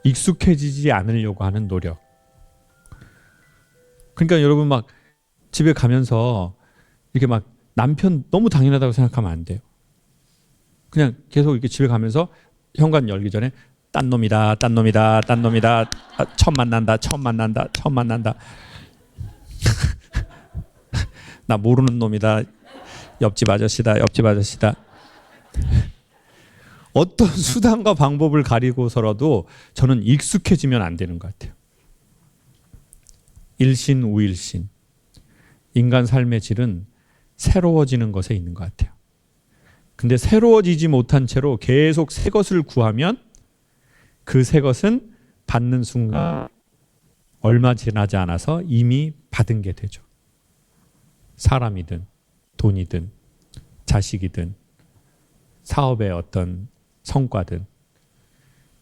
익숙해지지 않으려고 하는 노력. 그러니까 여러분 막 집에 가면서 이렇게 막 남편 너무 당연하다고 생각하면 안 돼요. 그냥 계속 이렇게 집에 가면서 현관 열기 전에 딴 놈이다, 딴 놈이다, 딴 놈이다, 처음 만난다, 처음 만난다, 처음 만난다. 나 모르는 놈이다, 옆집 아저씨다, 옆집 아저씨다. 어떤 수단과 방법을 가리고서라도 저는 익숙해지면 안 되는 것 같아요. 일신우일신. 인간 삶의 질은 새로워지는 것에 있는 것 같아요. 근데 새로워지지 못한 채로 계속 새 것을 구하면 그 새 것은 받는 순간 얼마 지나지 않아서 이미 받은 게 되죠. 사람이든 돈이든 자식이든 사업의 어떤 성과든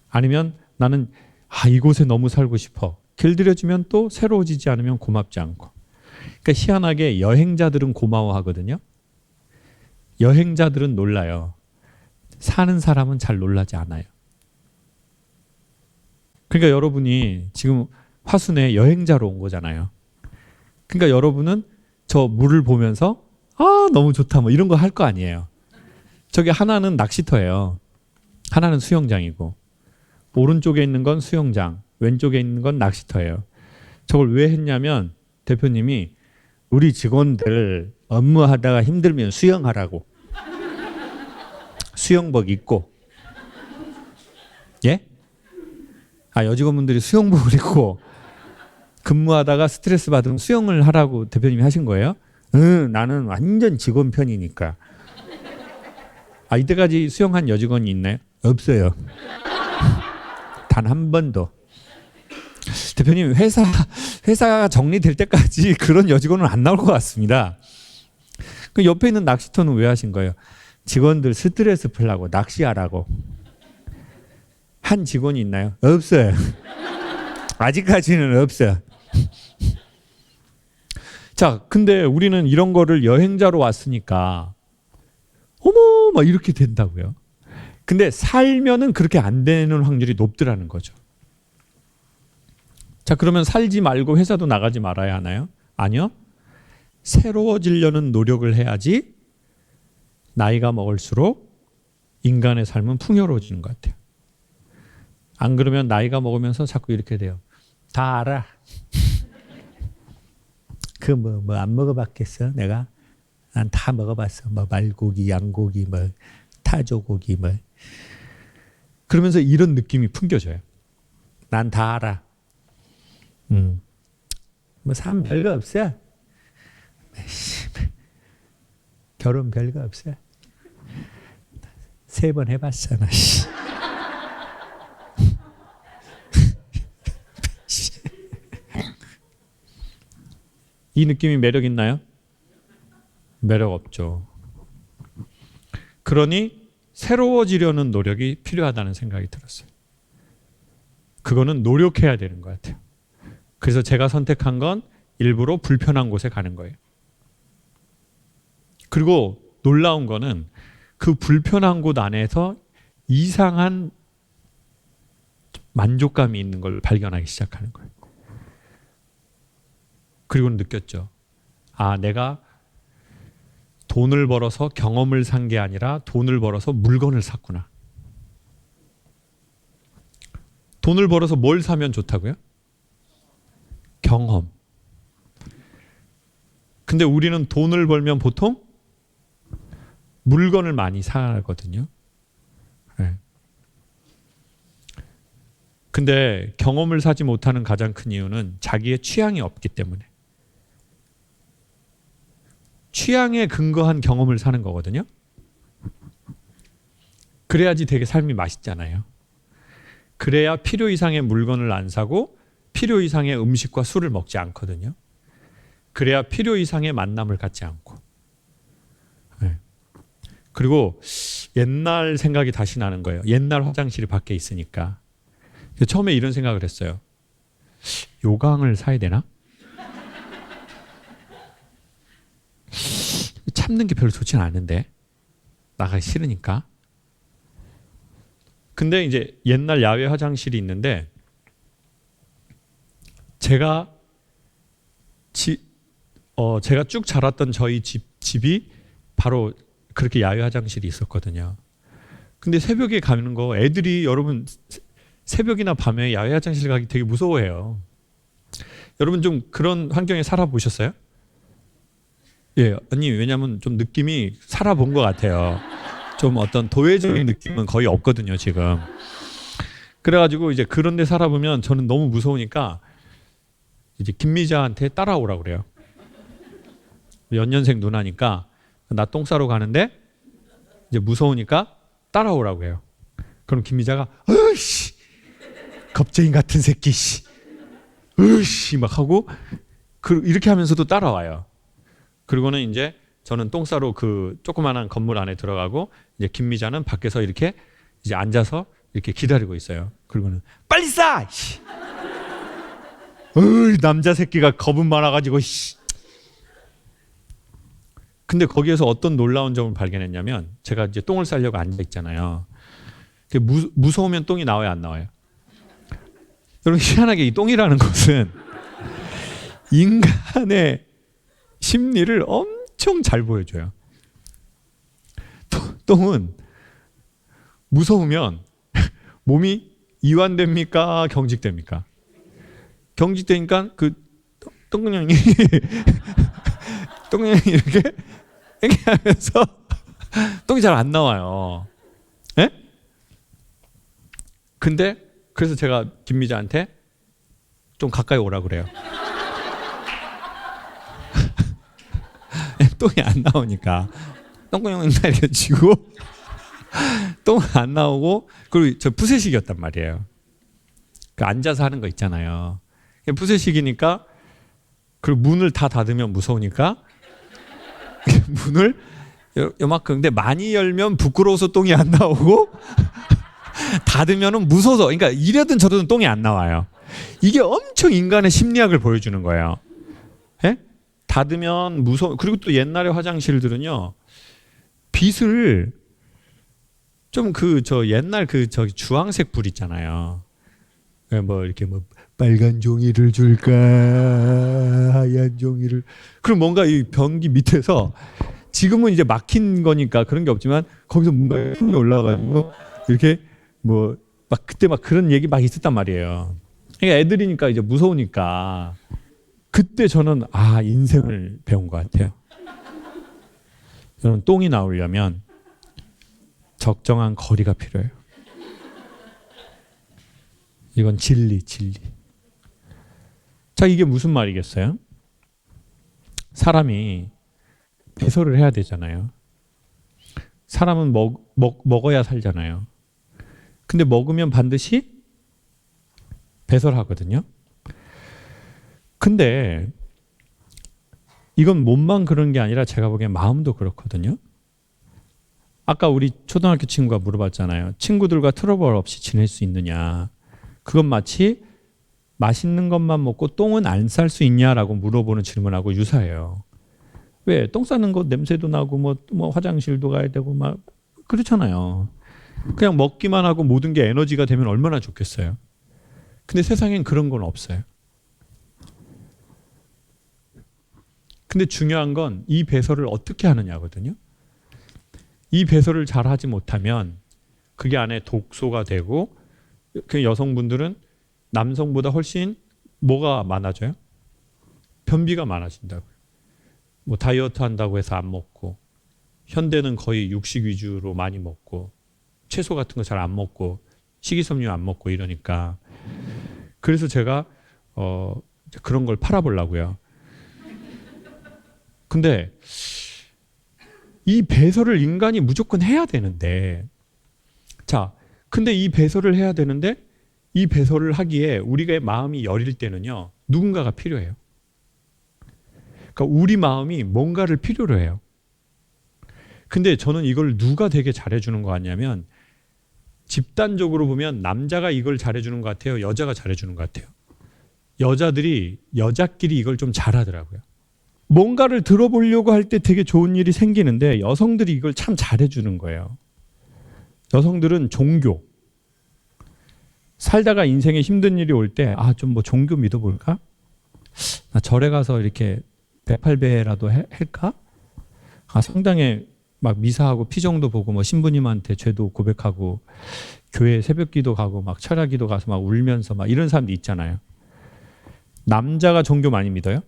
아니면 나는 이곳에 너무 살고 싶어. 길들여지면 또 새로워지지 않으면 고맙지 않고. 그러니까 희한하게 여행자들은 고마워하거든요. 여행자들은 놀라요. 사는 사람은 잘 놀라지 않아요. 그러니까 여러분이 지금 화순에 여행자로 온 거잖아요. 그러니까 여러분은 저 물을 보면서 너무 좋다 뭐 이런 거 할 거 아니에요. 저기 하나는 낚시터예요. 하나는 수영장이고 오른쪽에 있는 건 수영장, 왼쪽에 있는 건 낚시터예요. 저걸 왜 했냐면 대표님이 우리 직원들 업무하다가 힘들면 수영하라고. 수영복 입고. 예? 여직원분들이 수영복을 입고 근무하다가 스트레스 받으면 수영을 하라고 대표님이 하신 거예요? 나는 완전 직원 편이니까. 이때까지 수영한 여직원이 있나요? 없어요. 단 한 번도. 대표님 회사가 정리될 때까지 그런 여직원은 안 나올 것 같습니다. 그 옆에 있는 낚시터는 왜 하신 거예요? 직원들 스트레스 풀라고 낚시하라고. 한 직원이 있나요? 없어요. 아직까지는 없어요. 자, 근데 우리는 이런 거를 여행자로 왔으니까 어머 막 이렇게 된다고요. 근데 살면은 그렇게 안 되는 확률이 높더라는 거죠. 자, 그러면 살지 말고 회사도 나가지 말아야 하나요? 아니요. 새로워지려는 노력을 해야지 나이가 먹을수록 인간의 삶은 풍요로워지는 것 같아요. 안 그러면 나이가 먹으면서 자꾸 이렇게 돼요. 다 알아. 그 뭐 안 먹어봤겠어? 내가 난 다 먹어봤어. 뭐 말고기, 양고기, 뭐 타조고기, 뭐 그러면서 이런 느낌이 풍겨져요. 난 다 알아. 뭐 삶 별거 없어. 결혼 별거 없어. 3번 해봤어 나. 이 느낌이 매력 있나요? 매력 없죠. 그러니 새로워지려는 노력이 필요하다는 생각이 들었어요. 그거는 노력해야 되는 것 같아요. 그래서 제가 선택한 건 일부러 불편한 곳에 가는 거예요. 그리고 놀라운 거는 그 불편한 곳 안에서 이상한 만족감이 있는 걸 발견하기 시작하는 거예요. 그리고는 느꼈죠. 내가 돈을 벌어서 경험을 산 게 아니라 돈을 벌어서 물건을 샀구나. 돈을 벌어서 뭘 사면 좋다고요? 경험. 근데 우리는 돈을 벌면 보통 물건을 많이 사거든요. 네. 근데 경험을 사지 못하는 가장 큰 이유는 자기의 취향이 없기 때문에. 취향에 근거한 경험을 사는 거거든요. 그래야지 되게 삶이 맛있잖아요. 그래야 필요 이상의 물건을 안 사고 필요 이상의 음식과 술을 먹지 않거든요. 그래야 필요 이상의 만남을 갖지 않고. 네. 그리고 옛날 생각이 다시 나는 거예요. 옛날 화장실이 밖에 있으니까. 처음에 이런 생각을 했어요. 요강을 사야 되나? 참는 게 별로 좋지는 않은데 나가기 싫으니까. 근데 이제 옛날 야외 화장실이 있는데 제가 제가 쭉 자랐던 저희 집이 바로 그렇게 야외 화장실이 있었거든요. 근데 새벽에 가는 거 애들이 여러분 새벽이나 밤에 야외 화장실 가기 되게 무서워해요. 여러분 좀 그런 환경에 살아보셨어요? 예, 아니 왜냐면 좀 느낌이 살아본 것 같아요. 좀 어떤 도회적인 느낌은 거의 없거든요 지금. 그래가지고 이제 그런데 살아보면 저는 너무 무서우니까 이제 김미자한테 따라오라고 그래요. 연년생 누나니까 나 똥 싸러 가는데 이제 무서우니까 따라오라고 해요. 그럼 김미자가 으씨 겁쟁이 같은 새끼 씨 으씨 막 하고 이렇게 하면서도 따라와요. 그리고는 이제 저는 똥 싸러 그 조그마한 건물 안에 들어가고 이제 김미자는 밖에서 이렇게 이제 앉아서 이렇게 기다리고 있어요. 그리고는 빨리 싸! 어이 남자 새끼가 겁은 많아가지고 씨. 근데 거기에서 어떤 놀라운 점을 발견했냐면 제가 이제 똥을 싸려고 앉아 있잖아요. 무서우면 똥이 나와요, 안 나와요? 여러분 희한하게 이 똥이라는 것은 인간의 심리를 엄청 잘 보여줘요. 똥은 무서우면 몸이 이완됩니까? 경직됩니까? 경직되니까 그 똥근형이 똥근형이 이렇게 하면서 똥이 잘 안 나와요. 예? 근데 그래서 제가 김미자한테 좀 가까이 오라 그래요. 똥이 안 나오니까 똥근형이 이렇게 쥐고 똥 안 나오고 그리고 저 푸세식이었단 말이에요. 그 앉아서 하는 거 있잖아요. 푸세식이니까 그리고 문을 다 닫으면 무서우니까 문을 요만큼 근데 많이 열면 부끄러워서 똥이 안 나오고 닫으면은 무서워서 그러니까 이래든 저래든 똥이 안 나와요. 이게 엄청 인간의 심리학을 보여주는 거예요. 예? 닫으면 무서워. 그리고 또 옛날의 화장실들은요 빛을 좀 그 저 옛날 그 저기 주황색 불 있잖아요. 뭐 이렇게 뭐 빨간 종이를 줄까 하얀 종이를 그럼 뭔가 이 변기 밑에서 지금은 이제 막힌 거니까 그런 게 없지만 거기서 뭔가 힘이 올라가지고 이렇게 뭐 막 그때 막 그런 얘기 막 있었단 말이에요. 그러니까 애들이니까 이제 무서우니까 그때 저는 인생을 배운 것 같아요. 저는 똥이 나오려면 적정한 거리가 필요해요. 이건 진리. 자, 이게 무슨 말이겠어요? 사람이 배설을 해야 되잖아요. 사람은 먹어야 살잖아요. 근데 먹으면 반드시 배설하거든요. 근데 이건 몸만 그런 게 아니라 제가 보기엔 마음도 그렇거든요. 아까 우리 초등학교 친구가 물어봤잖아요. 친구들과 트러블 없이 지낼 수 있느냐. 그건 마치 맛있는 것만 먹고 똥은 안 쌀 수 있냐라고 물어보는 질문하고 유사해요. 왜? 똥 싸는 거 냄새도 나고 뭐 화장실도 가야 되고 막 그렇잖아요. 그냥 먹기만 하고 모든 게 에너지가 되면 얼마나 좋겠어요. 근데 세상엔 그런 건 없어요. 근데 중요한 건 이 배설을 어떻게 하느냐거든요. 이 배설을 잘 하지 못하면 그게 안에 독소가 되고 그 여성분들은 남성보다 훨씬 뭐가 많아져요? 변비가 많아진다고요. 뭐 다이어트 한다고 해서 안 먹고 현대는 거의 육식 위주로 많이 먹고 채소 같은 거 잘 안 먹고 식이섬유 안 먹고 이러니까 그래서 제가 그런 걸 팔아보려고요. 근데 이 배설을 인간이 무조건 해야 되는데 자 근데 이 배설을 해야 되는데 이 배설을 하기에 우리가 마음이 여릴 때는요 누군가가 필요해요. 그러니까 우리 마음이 뭔가를 필요로 해요. 근데 저는 이걸 누가 되게 잘해주는 것 같냐면 집단적으로 보면 남자가 이걸 잘해주는 것 같아요. 여자가 잘해주는 것 같아요. 여자끼리 이걸 좀 잘하더라고요. 뭔가를 들어보려고 할 때 되게 좋은 일이 생기는데 여성들이 이걸 참 잘해주는 거예요. 여성들은 종교. 살다가 인생에 힘든 일이 올 때 좀 뭐 종교 믿어볼까? 나 절에 가서 이렇게 108배라도 할까? 상당히 막 미사하고 피정도 보고 뭐 신부님한테 죄도 고백하고 교회 새벽기도 가고 막 철야기도 가서 막 울면서 막 이런 사람도 있잖아요. 남자가 종교 많이 믿어요?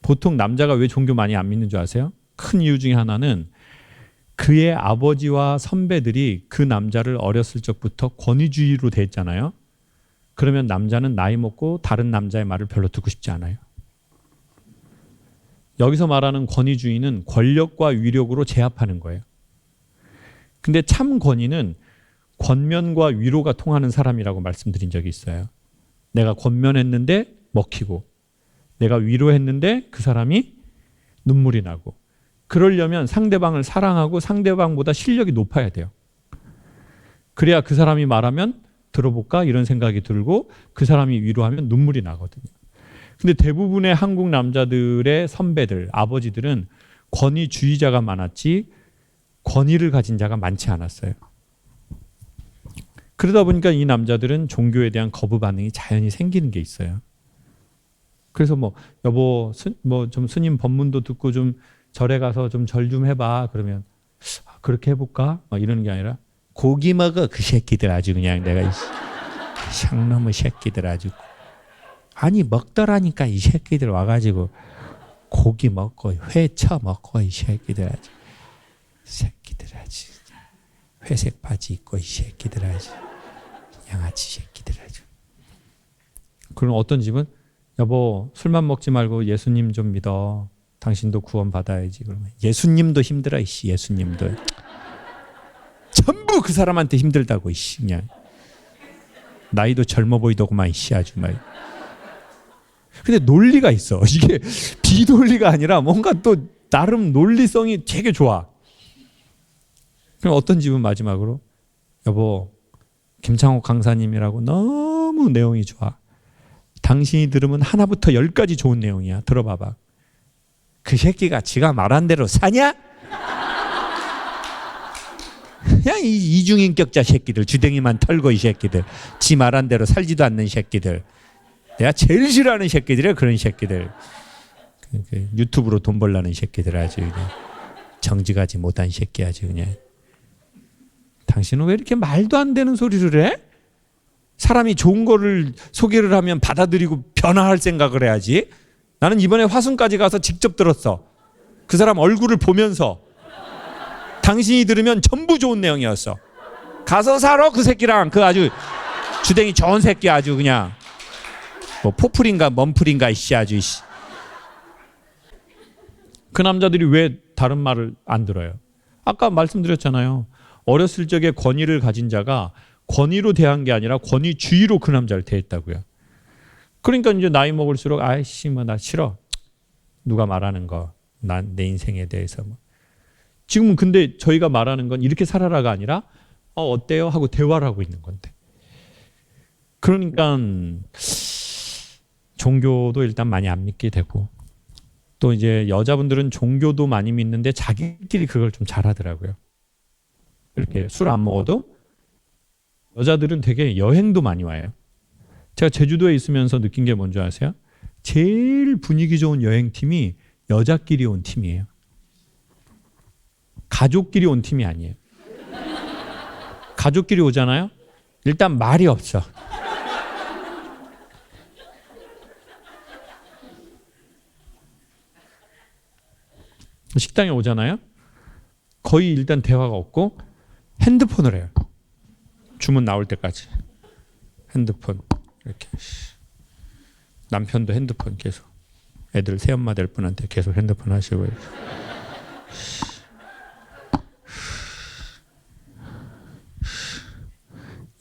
보통 남자가 왜 종교 많이 안 믿는 줄 아세요? 큰 이유 중에 하나는 그의 아버지와 선배들이 그 남자를 어렸을 적부터 권위주의로 대했잖아요. 그러면 남자는 나이 먹고 다른 남자의 말을 별로 듣고 싶지 않아요. 여기서 말하는 권위주의는 권력과 위력으로 제압하는 거예요. 근데 참 권위는 권면과 위로가 통하는 사람이라고 말씀드린 적이 있어요. 내가 권면했는데 먹히고 내가 위로했는데 그 사람이 눈물이 나고, 그러려면 상대방을 사랑하고 상대방보다 실력이 높아야 돼요. 그래야 그 사람이 말하면 들어볼까 이런 생각이 들고 그 사람이 위로하면 눈물이 나거든요. 근데 대부분의 한국 남자들의 선배들, 아버지들은 권위주의자가 많았지 권위를 가진 자가 많지 않았어요. 그러다 보니까 이 남자들은 종교에 대한 거부 반응이 자연히 생기는 게 있어요. 그래서 뭐 여보 뭐 좀 스님 법문도 듣고 좀 절에 가서 좀 절 좀 해봐. 그러면 그렇게 해볼까? 막 이러는 게 아니라 고기 먹어 그 새끼들 아주 그냥 내가 샹놈의 새끼들 아주 아니 먹더라니까 이 새끼들 와가지고 고기 먹고 회 쳐 먹고 이 새끼들 아주 회색 바지 입고 이 새끼들 아주 양아치 새끼들 아주. 그럼 어떤 집은 여보 술만 먹지 말고 예수님 좀 믿어. 당신도 구원 받아야지. 그러면 예수님도 힘들어 이씨. 예수님도 전부 그 사람한테 힘들다고 이씨. 그냥 나이도 젊어 보이더구만 이씨 아주 말. 근데 논리가 있어. 이게 비논리가 아니라 뭔가 또 나름 논리성이 되게 좋아. 그럼 어떤 집은 마지막으로 여보 김창옥 강사님이라고 너무 내용이 좋아. 당신이 들으면 하나부터 10까지 좋은 내용이야. 들어봐봐. 그 새끼가 지가 말한 대로 사냐? 그냥 이 이중인격자 새끼들, 주댕이만 털고 이 새끼들, 지 말한 대로 살지도 않는 새끼들. 내가 제일 싫어하는 새끼들이야. 그런 새끼들. 유튜브로 돈 벌라는 새끼들 아주 그냥 정직하지 못한 새끼 아주 그냥. 당신은 왜 이렇게 말도 안 되는 소리를 해? 사람이 좋은 거를 소개를 하면 받아들이고 변화할 생각을 해야지. 나는 이번에 화순까지 가서 직접 들었어. 그 사람 얼굴을 보면서. 당신이 들으면 전부 좋은 내용이었어. 가서 살아 그 새끼랑. 그 아주 주댕이 좋은 새끼 아주 그냥 뭐 포풀인가 먼풀인가 이씨 아주 이씨. 그 남자들이 왜 다른 말을 안 들어요? 아까 말씀드렸잖아요. 어렸을 적에 권위를 가진 자가 권위로 대한 게 아니라 권위주의로 그 남자를 대했다고요. 그러니까 이제 나이 먹을수록 아이씨 뭐 나 싫어. 누가 말하는 거. 난 내 인생에 대해서 뭐. 지금은 근데 저희가 말하는 건 이렇게 살아라가 아니라 어때요? 하고 대화를 하고 있는 건데. 그러니까 종교도 일단 많이 안 믿게 되고, 또 이제 여자분들은 종교도 많이 믿는데 자기끼리 그걸 좀 잘하더라고요. 이렇게 술 안 먹어도 여자들은 되게 여행도 많이 와요. 제가 제주도에 있으면서 느낀 게 뭔지 아세요? 제일 분위기 좋은 여행팀이 여자끼리 온 팀이에요. 가족끼리 온 팀이 아니에요. 가족끼리 오잖아요. 일단 말이 없어. 식당에 오잖아요. 거의 일단 대화가 없고 핸드폰을 해요. 주문 나올 때까지 핸드폰 이렇게. 남편도 핸드폰 계속. 애들 새엄마 될 분한테 계속 핸드폰 하시고.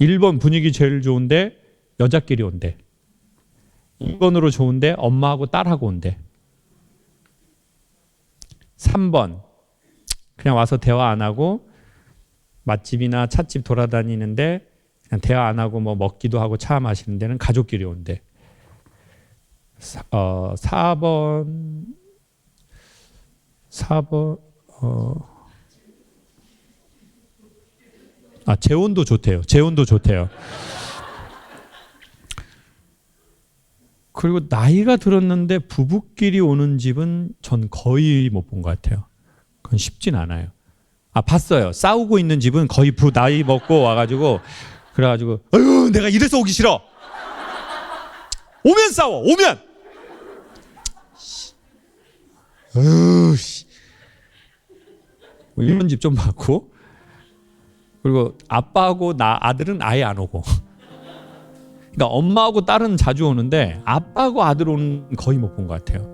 1번 분위기 제일 좋은데 여자끼리 온대. 2번으로 좋은데 엄마하고 딸하고 온대. 3번 그냥 와서 대화 안 하고 맛집이나 찻집 돌아다니는데 그냥 대화 안 하고 뭐 먹기도 하고 차 마시는 데는 가족끼리 온대. 4번 재혼도 좋대요. 재혼도 좋대요. 그리고 나이가 들었는데 부부끼리 오는 집은 전 거의 못 본 것 같아요. 그건 쉽진 않아요. 아, 봤어요. 싸우고 있는 집은 거의 나이 먹고 와가지고 그래가지고 어휴 내가 이래서 오기 싫어. 오면 싸워. 오면. 어휴 씨. 뭐 이런 집 좀 봤고 그리고 아빠하고 아들은 아예 안 오고 그러니까 엄마하고 딸은 자주 오는데 아빠하고 아들 오는 거의 못 본 것 같아요.